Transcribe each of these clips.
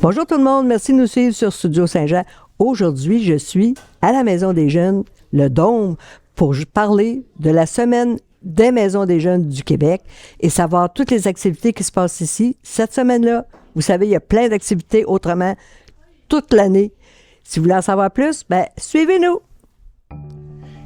Bonjour tout le monde, merci de nous suivre sur Studio Saint-Jean. Aujourd'hui, je suis à la Maison des Jeunes, le Dôme, pour parler de la semaine des Maisons des Jeunes du Québec et savoir toutes les activités qui se passent ici. Cette semaine-là, vous savez, il y a plein d'activités autrement toute l'année. Si vous voulez en savoir plus, suivez-nous!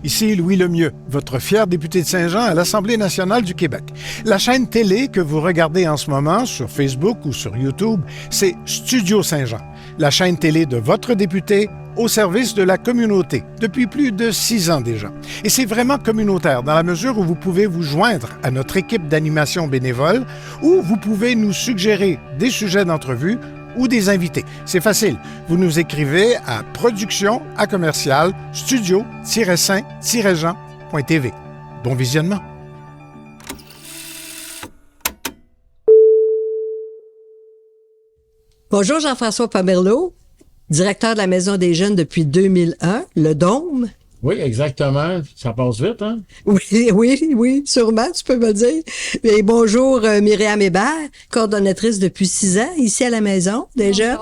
Ici Louis Lemieux, votre fier député de Saint-Jean à l'Assemblée nationale du Québec. La chaîne télé que vous regardez en ce moment sur Facebook ou sur YouTube, c'est Studio Saint-Jean, la chaîne télé de votre député au service de la communauté depuis plus de 6 ans déjà. Et c'est vraiment communautaire dans la mesure où vous pouvez vous joindre à notre équipe d'animation bénévole ou vous pouvez nous suggérer des sujets d'entrevue ou des invités. C'est facile. Vous nous écrivez à production@studio-saint-jean.tv. Bon visionnement. Bonjour Jean-François Pomerleau, directeur de la Maison des Jeunes depuis 2001, le Dôme. Oui, exactement. Ça passe vite, hein? Oui, sûrement, tu peux me le dire. Et bonjour Myriam Hébert, coordonnatrice depuis 6 ans, ici à la Maison des Jeunes.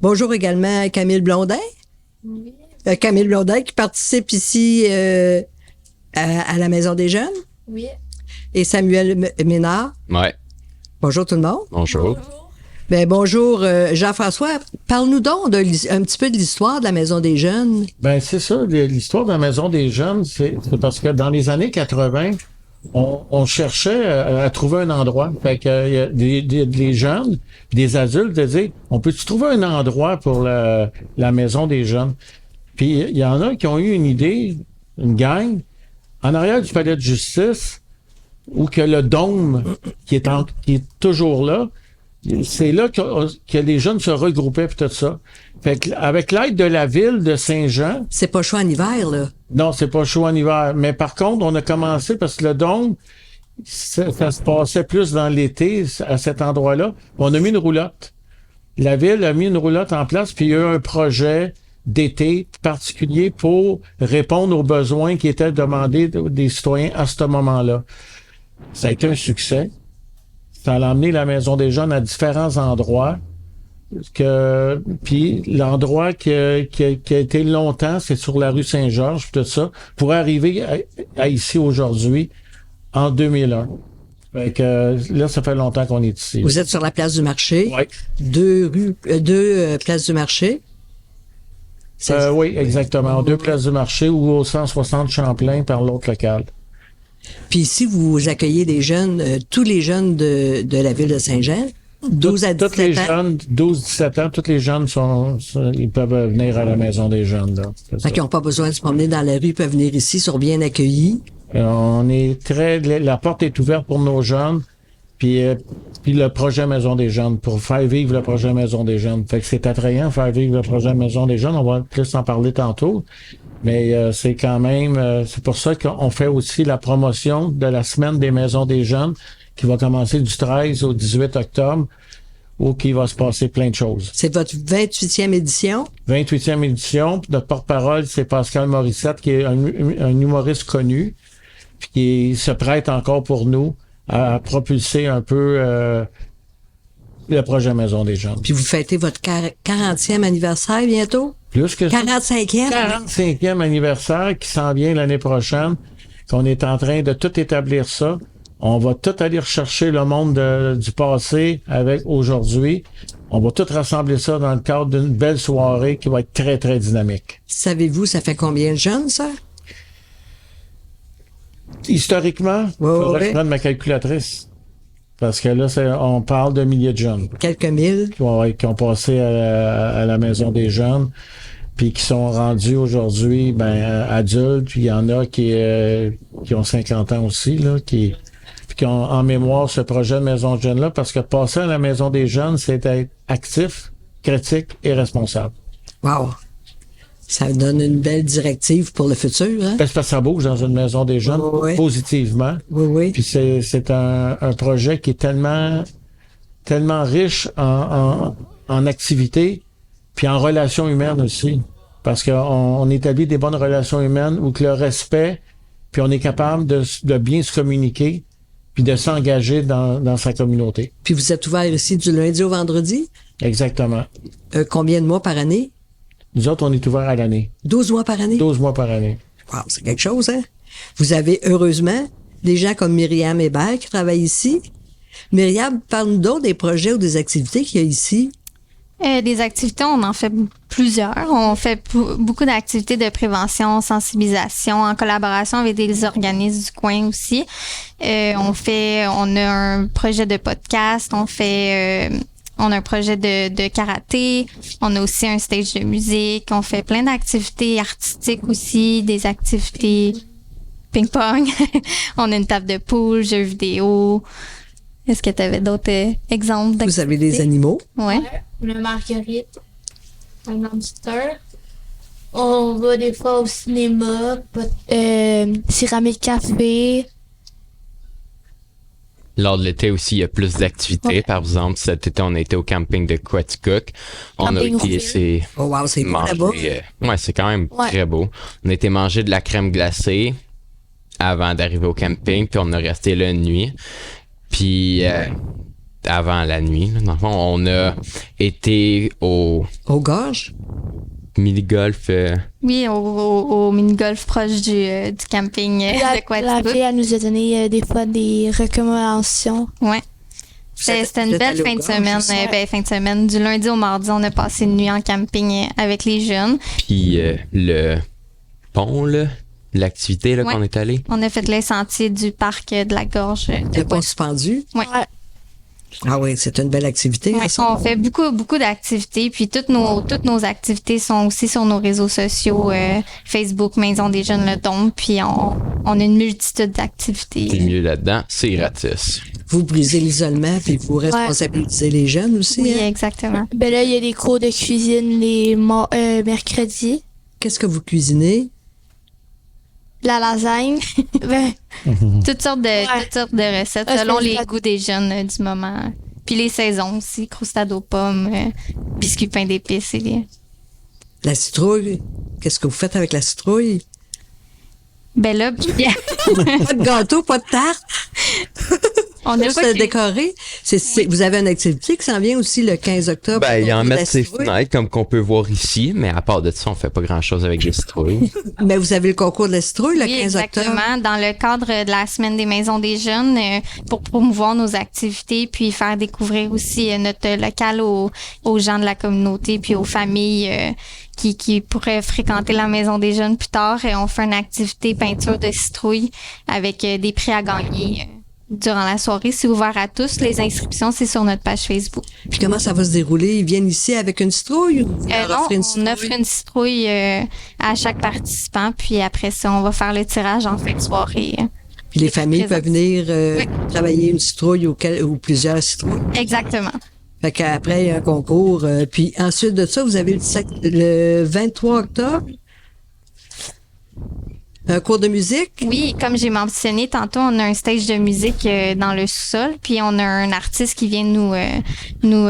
Bonjour également Camille Blondin. Oui. Camille Blondin qui participe ici à la Maison des Jeunes. Oui. Et Samuel Ménard. Ouais. Bonjour tout le monde. Bonjour. Bonjour Jean-François, parle-nous donc un petit peu de l'histoire de la Maison des Jeunes. C'est ça, l'histoire de la Maison des Jeunes, c'est parce que dans les années 80, on cherchait à trouver un endroit. Fait que y a des jeunes, des adultes disaient, on peut-tu trouver un endroit pour la Maison des Jeunes? Puis il y en a qui ont eu une idée, une gang, en arrière du palais de justice, où que le dôme qui est toujours là. C'est là que les jeunes se regroupaient pis tout ça. Fait que avec l'aide de la ville de Saint-Jean. C'est pas chaud en hiver, là. Non, c'est pas chaud en hiver. Mais par contre, on a commencé parce que le dôme, ça se passait plus dans l'été à cet endroit-là. On a mis une roulotte. La ville a mis une roulotte en place, puis il y a eu un projet d'été particulier pour répondre aux besoins qui étaient demandés des citoyens à ce moment-là. Ça a été un succès. Ça a emmené la Maison des Jeunes à différents endroits. Puis l'endroit qui a été longtemps, c'est sur la rue Saint-Georges, tout ça, pour arriver à ici aujourd'hui, en 2001. Fait que là, ça fait longtemps qu'on est ici. Vous êtes sur la place du marché. Oui. Deux places du marché. Oui, exactement. 2 places du marché ou au 160 Champlain par l'autre local. Puis ici, vous accueillez des jeunes, tous les jeunes de la ville de Saint-Jean, 12 à 17 tous les ans. jeunes, 12-17 ans, tous les jeunes ils peuvent venir à la Maison des Jeunes. Là. Fait qu'ils n'ont pas besoin de se promener dans la rue, ils peuvent venir ici, ils sont bien accueillis. On est la porte est ouverte pour nos jeunes, puis le projet Maison des Jeunes, pour faire vivre le projet Maison des Jeunes. Fait que c'est attrayant, faire vivre le projet Maison des Jeunes, on va plus en parler tantôt. Mais c'est quand même, c'est pour ça qu'on fait aussi la promotion de la semaine des Maisons des Jeunes qui va commencer du 13 au 18 octobre où qui va se passer plein de choses. C'est votre 28e édition? 28e édition. Notre porte-parole, c'est Pascal Morissette qui est un humoriste connu puis qui se prête encore pour nous à propulser un peu le projet Maison des Jeunes. Puis vous fêtez votre 40e anniversaire bientôt? Plus que 45e? 45e anniversaire qui s'en vient l'année prochaine, qu'on est en train de tout établir ça. On va tout aller rechercher le monde du passé avec aujourd'hui. On va tout rassembler ça dans le cadre d'une belle soirée qui va être très, très dynamique. Savez-vous, ça fait combien de jeunes, ça? Historiquement, il faudrait que je prenne ma calculatrice. Parce que là, on parle de milliers de jeunes. Quelques mille. Qui ont passé à la Maison des Jeunes, puis qui sont rendus aujourd'hui adultes. Puis il y en a qui ont 50 ans aussi, là, puis qui ont en mémoire ce projet de Maison de Jeunes-là, parce que passer à la Maison des Jeunes, c'est être actif, critique et responsable. Wow! Ça donne une belle directive pour le futur, hein? Parce que ça bouge dans une Maison des Jeunes positivement. Oui. Puis c'est un projet qui est tellement riche en activités, puis en relations humaines aussi. Parce qu'on établit des bonnes relations humaines où que le respect, puis on est capable de bien se communiquer, puis de s'engager dans sa communauté. Puis vous êtes ouvert ici du lundi au vendredi? Exactement. Combien de mois par année? Nous autres, on est ouverts à l'année. 12 mois par année? 12 mois par année. Wow, c'est quelque chose, hein? Vous avez, heureusement, des gens comme Myriam Hébert qui travaillent ici. Myriam, parle-nous donc des projets ou des activités qu'il y a ici. Des activités, on en fait plusieurs. On fait beaucoup d'activités de prévention, sensibilisation, en collaboration avec des organismes du coin aussi. On a un projet de podcast, on a un projet de karaté, on a aussi un stage de musique, on fait plein d'activités artistiques aussi, des activités ping-pong. On a une table de poule, jeux vidéo. Est-ce que tu avais d'autres exemples d'activités? Vous avez des animaux. Ouais. Le Marguerite, un hamster. On va des fois au cinéma, céramique café. Lors de l'été aussi, il y a plus d'activités. Ouais. Par exemple, cet été, on a été au camping de Quaticook. On a Camping été Rouville. essayer Oh wow, c'est beau là-bas. manger. Ouais, c'est quand même Ouais. très beau. On a été manger de la crème glacée avant d'arriver au camping, puis on a resté là une nuit. Puis avant la nuit, là, dans le fond, on a été au Aux gorges? mini-golf. Oui, au mini-golf proche du camping de La Quaticook. fille, elle nous a donné des fois des recommandations. Ouais. C'était une Vous êtes belle allé aux fin de gorges, semaine. ça? Fin de semaine. Du lundi au mardi, on a passé une nuit en camping avec les jeunes. Puis le pont, là, l'activité là, Ouais. qu'on est allé. On a fait les sentiers du parc de la Gorge de Le pont Quaticook. suspendu? Ouais. Ah oui, c'est une belle activité. Ouais, hein, ça? on fait beaucoup d'activités, puis toutes nos activités sont aussi sur nos réseaux sociaux, Facebook, Maison des Jeunes Le Dôme, puis on a une multitude Le d'activités. mieux là-dedans, c'est gratis. Vous brisez l'isolement puis vous responsabilisez les jeunes aussi. Oui, Hein? exactement. Ben là, il y a des cours de cuisine les mercredis. Qu'est-ce que vous cuisinez? La lasagne. Ben, Toutes sortes de recettes Ouais, selon c'est les ça. goûts des jeunes du moment. Puis les saisons aussi, croustade aux pommes, biscuits pain d'épices. La citrouille? Qu'est-ce que vous faites avec la citrouille? Ben là, Pas de gâteau, pas de tarte? on a Juste pas le décorer. Vous avez une activité qui s'en vient aussi le 15 octobre. Ben, il y en autour de la met ses citrouille. fenêtres, comme qu'on peut voir ici, mais à part de ça, on fait pas grand-chose avec les citrouilles. Mais vous avez le concours de la citrouille le Oui, 15 octobre. exactement. Dans le cadre de la Semaine des Maisons des Jeunes, pour promouvoir nos activités, puis faire découvrir aussi notre local aux gens de la communauté, puis aux familles qui pourraient fréquenter la Maison des Jeunes plus tard. Et on fait une activité peinture de citrouille avec des prix à gagner durant la soirée. C'est ouvert à tous. Les inscriptions, c'est sur notre page Facebook. Puis comment ça va se dérouler? Ils viennent ici avec une citrouille ou vous leur Non, offrez une on citrouille? offre une citrouille à chaque participant, puis après ça, on va faire le tirage en fin de soirée. Puis les familles Présent. peuvent venir travailler une citrouille ou plusieurs citrouilles. Exactement. Fait qu'après, il y a un concours. Puis ensuite de ça, vous avez le 23 octobre, un cours de musique. Oui, comme j'ai mentionné tantôt, on a un stage de musique dans le sous-sol, puis on a un artiste qui vient nous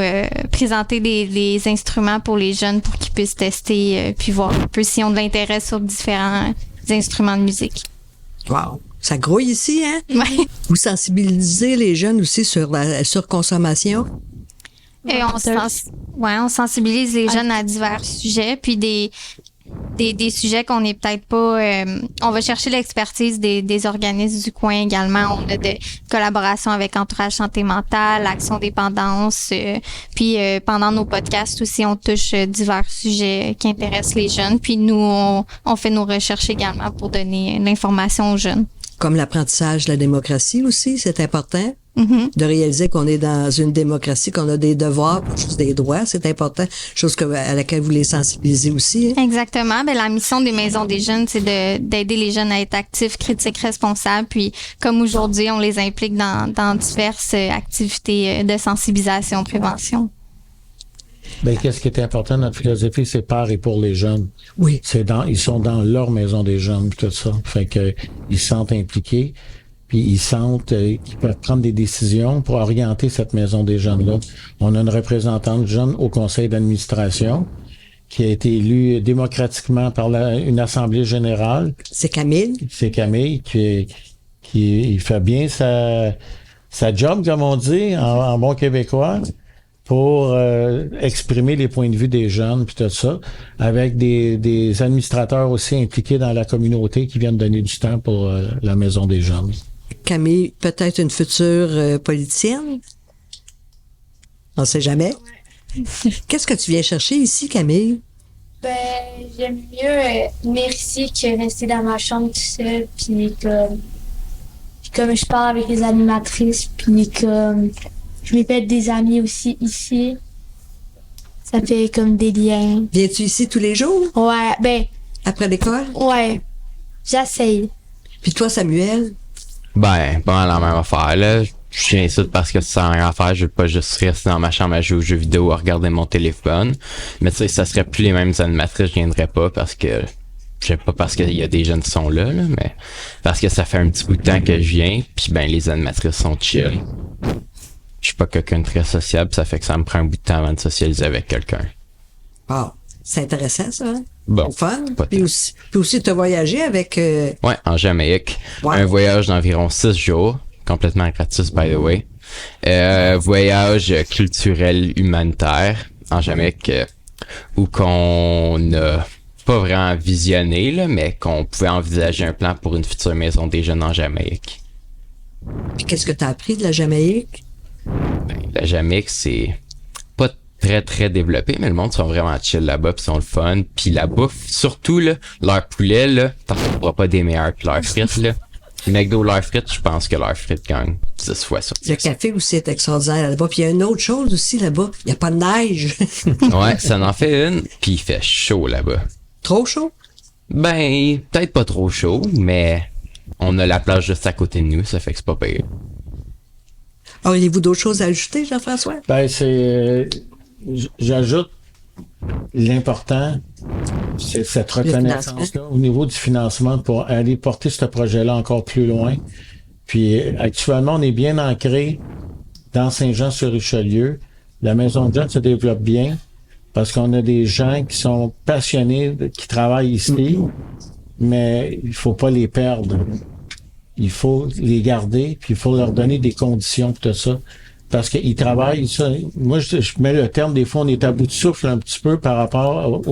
présenter des instruments pour les jeunes pour qu'ils puissent tester puis voir un peu s'ils ont de l'intérêt sur différents instruments de musique. Wow! Ça grouille ici, hein? Ouais. Vous sensibilisez les jeunes aussi sur la surconsommation. Et on sensibilise les jeunes à divers sujets, puis des sujets qu'on n'est peut-être pas... on va chercher l'expertise des organismes du coin également. On a des collaborations avec Entourage Santé Mentale, Action Dépendance. Puis pendant nos podcasts aussi, on touche divers sujets qui intéressent les jeunes. Puis nous, on fait nos recherches également pour donner l'information aux jeunes. Comme l'apprentissage de la démocratie aussi, c'est important. Mm-hmm. De réaliser qu'on est dans une démocratie, qu'on a des devoirs, pas juste des droits, c'est important. Chose à laquelle vous les sensibilisez aussi. Hein? Exactement. Ben, la mission des Maisons des Jeunes, c'est d'aider les jeunes à être actifs, critiques, responsables. Puis, comme aujourd'hui, on les implique dans diverses activités de sensibilisation, prévention. Ben, qu'est-ce qui est important dans notre philosophie, c'est par et pour les jeunes. Oui. Ils sont dans leur maison des jeunes, puis tout ça. Fait que ils se sentent impliqués, puis ils sentent qu'ils peuvent prendre des décisions pour orienter cette maison des jeunes-là. On a une représentante jeune au conseil d'administration qui a été élue démocratiquement par une assemblée générale. C'est Camille. C'est Camille qui il fait bien sa job, comme on dit, en bon québécois, pour exprimer les points de vue des jeunes, puis tout ça, avec des administrateurs aussi impliqués dans la communauté qui viennent donner du temps pour la Maison des jeunes. Camille, peut-être une future politicienne? On ne sait jamais. Qu'est-ce que tu viens chercher ici, Camille? Ben, j'aime mieux venir ici que rester dans ma chambre tout seul, puis comme je parle avec les animatrices, puis comme je me fais des amis aussi ici. Ça fait comme des liens. Viens-tu ici tous les jours? Ouais, ben, Après l'école? ouais, j'essaye. Puis toi, Samuel? Ben, pas mal la même affaire, là. Je viens ici parce que ça n'a rien à faire. Je veux pas juste rester dans ma chambre à jouer aux jeux vidéo, à regarder mon téléphone. Mais tu sais, ça serait plus les mêmes animatrices, je viendrais pas parce que... Je sais pas parce qu'il y a des jeunes qui sont là, mais parce que ça fait un petit bout de temps que je viens, puis ben les animatrices sont chill. Je suis pas quelqu'un de très sociable, ça fait que ça me prend un bout de temps avant de socialiser avec quelqu'un. Ah, c'est intéressant, ça. Hein? Bon. Fun. Pas Puis aussi, tu as voyagé avec... Ouais, en Jamaïque. Ouais. Un voyage d'environ 6 jours, complètement gratis, by the way. Voyage culturel humanitaire en Jamaïque, où qu'on a pas vraiment visionné, là, mais qu'on pouvait envisager un plan pour une future maison des jeunes en Jamaïque. Puis qu'est-ce que tu as appris de la Jamaïque? Ben, la Jamaïque, c'est pas très très développé, mais le monde sont vraiment chill là-bas, pis sont le fun. Puis la bouffe, surtout là, leur poulet, là, t'en trouveras pas des meilleurs que leurs frites, là. McDo, leurs frites, je pense que leurs frites gagnent 10 fois sur 10. Le café aussi est extraordinaire là-bas. Puis il y a une autre chose aussi là-bas. Il n'y a pas de neige. Ouais, ça en fait une, puis il fait chaud là-bas. Trop chaud? Ben, peut-être pas trop chaud, mais on a la plage juste à côté de nous, ça fait que c'est pas pire. Auriez-vous d'autres choses à ajouter, Jean-François? Ben, j'ajoute l'important, c'est cette reconnaissance-là au niveau du financement pour aller porter ce projet-là encore plus loin. Puis actuellement, on est bien ancré dans Saint-Jean-sur-Richelieu. La Maison de jeunes se développe bien parce qu'on a des gens qui sont passionnés, qui travaillent ici, mais il faut pas les perdre. Il faut les garder, puis il faut leur donner des conditions pour tout ça. Parce qu'ils travaillent, ça. Moi, je mets le terme, des fois, on est à bout de souffle un petit peu par rapport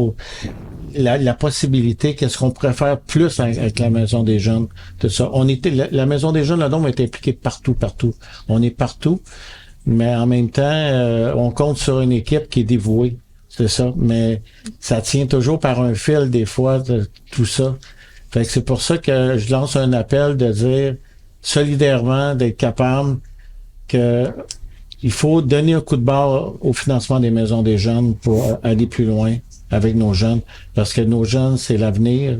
la possibilité, qu'est-ce qu'on pourrait faire plus avec la Maison des jeunes, tout ça. La Maison des jeunes, là, on est impliqué partout. On est partout, mais en même temps, on compte sur une équipe qui est dévouée, c'est ça. Mais ça tient toujours par un fil, des fois, de tout ça. Fait que c'est pour ça que je lance un appel de dire, solidairement, d'être capable que il faut donner un coup de barre au financement des maisons des jeunes pour aller plus loin avec nos jeunes, parce que nos jeunes, c'est l'avenir.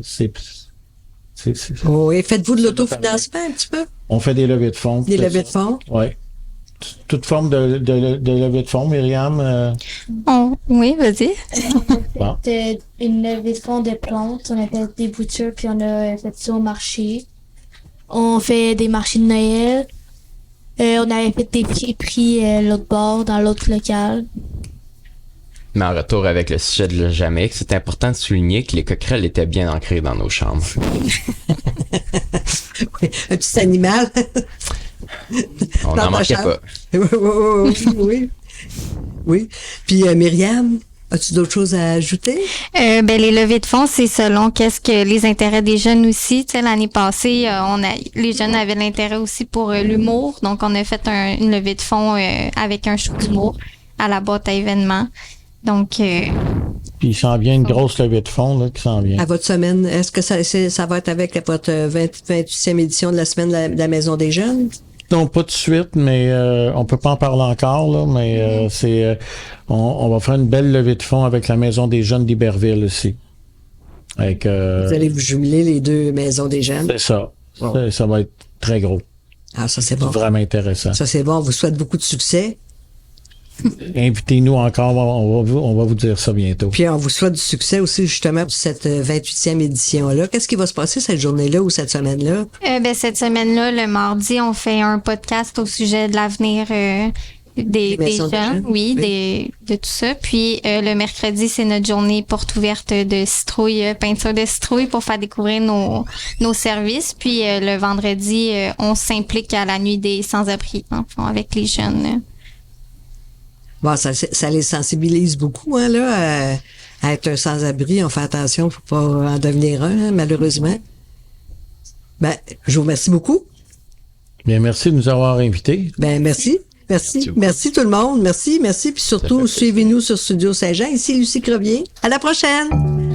Oui, faites-vous de l'autofinancement un petit peu? On fait des levées de fonds. Des levées de fonds? Oui. Toute forme de levée de fonds, Myriam. Oui, vas-y. Bon. C'était une levée de fonds de plantes. On a fait des boutures, puis on a fait ça au marché. On fait des marchés de Noël. On avait fait des prix l'autre bord, dans l'autre local. Mais en retour avec le sujet de la Jamaïque, c'est important de souligner que les coquerelles étaient bien ancrées dans nos chambres. Oui, un petit animal. On Dans n'en ta manquait chambre. pas. Oui. Oui. Puis Myriam, as-tu d'autres choses à ajouter? Ben les levées de fonds, c'est selon qu'est-ce que les intérêts des jeunes aussi. Tu sais, l'année passée, les jeunes avaient l'intérêt aussi pour l'humour, donc on a fait une levée de fonds avec un show d'humour à la boîte à événements. Donc, Puis il s'en vient une grosse levée de fonds là, qui s'en vient. À votre semaine, est-ce que ça va être avec votre 28e édition de la semaine de la Maison des jeunes? Non, pas de suite, mais on peut pas en parler encore, là, mais on va faire une belle levée de fonds avec la Maison des jeunes d'Iberville aussi. Avec, Vous allez vous jumeler les deux Maisons des jeunes? c'est ça. Bon. Ça va être très gros. Ah, ça c'est bon. Vraiment intéressant. Ça c'est bon. On vous souhaite beaucoup de succès. Invitez-nous encore, on va vous dire ça bientôt. Puis on vous souhaite du succès aussi justement pour cette 28e édition-là. Qu'est-ce qui va se passer cette journée-là ou cette semaine-là? cette semaine-là, le mardi, on fait un podcast au sujet de l'avenir des maisons des jeunes, jeunes, oui, oui. de tout ça. Puis le mercredi, c'est notre journée porte ouverte de citrouille, peinture de citrouille pour faire découvrir nos services. Puis le vendredi, on s'implique à la nuit des sans-abri, en fond, avec les jeunes. Bon, ça les sensibilise beaucoup, hein, là, à être un sans-abri. On fait attention pour pas en devenir un, hein, malheureusement. Ben, je vous remercie beaucoup. Bien, merci de nous avoir invités. Ben, merci. Merci. Merci tout le monde. Merci. Puis surtout, suivez-nous sur Studio Saint-Jean. Ici, Lucie Crevier. À la prochaine!